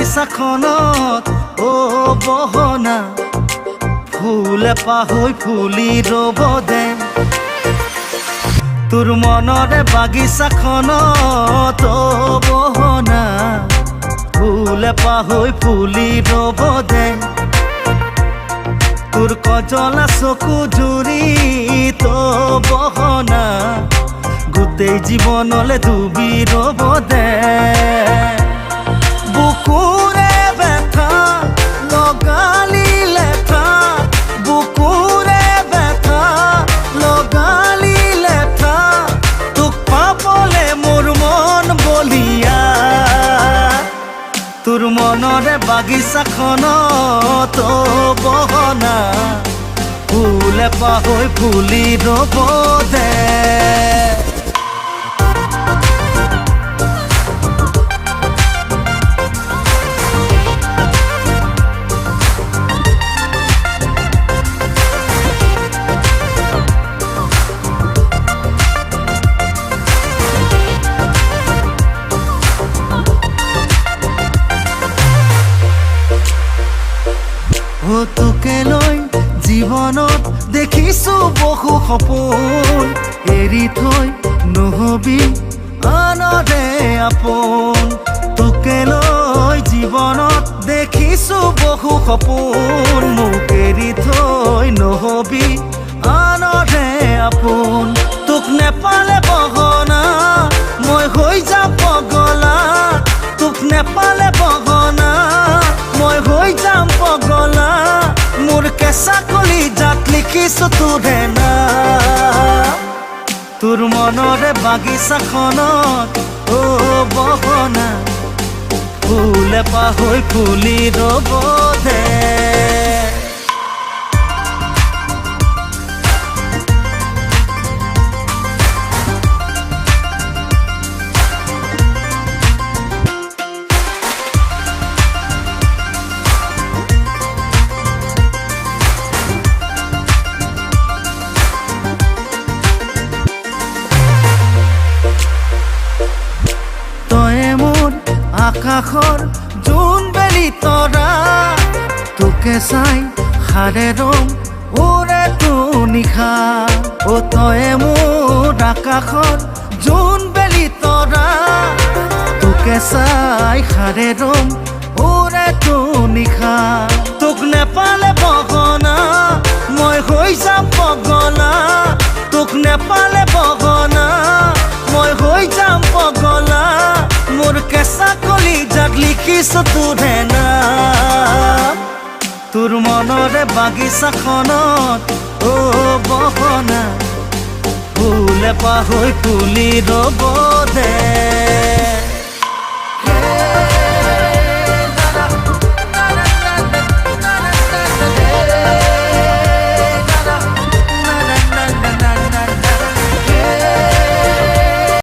বাগিচাখনত বহনা ফুল এপাহ হৈ ফুলি ৰ'ব দে তোৰ মনৰে বাগিচাখনত বহনা ফুল এপাহ হৈ ফুলি ৰ'ব দে তোৰ কজলা চকু জুৰি বহনা গোটেই জীৱনলে ডুবি ৰ'ব দে বুকুৰে ব্যথা লগালি লেঠা বুকুৰে ব্যথা লগালি লেঠা তোক পাবলে মোৰ মন বলিয়া তোৰ মনৰে বাগিচাখনত বহনা ফুল এপাহ হৈ ফুলি ৰ'ব দে তোকে লৈ জীৱনত দেখিছো বহু সপোন এৰি থৈ নহবি আনৰে আপোন তোকে লৈ জীৱনত দেখিছো বহু সপোন মোক এৰি থৈ নহবি আনৰে আপোন তোক নেপালে বহনা মই হৈ যাম পগলা তোক নেপালে বহনা মই হৈ যাম পগলা মোৰ কেঁচা কলিজাত লিখিছো তোৰে নাম তোৰ মনৰে বাগিচাখনত বহনা ফুল এপাহ হৈ ফুলি ৰ'ব দে আকাশৰ জোন বেলি তৰা তোকে চাই সাৰে ৰম ওৰে তো নিশা তয়ে মোৰ আকাশৰ জোন বেলি তৰা তোকে চাই সাৰে ৰম ওৰে তো নিশা তোক নেপালে বহনা মই হৈ যাম পগলা তোক নেপালে বহনা মই হৈ যাম পগলা মোৰ কেঁচা কলিজাত লিখিছো তোৰে নাম তোৰ মনৰে বাগিচাখনত বহনা ফুল এপাহ হৈ ফুলি ৰ'ব দে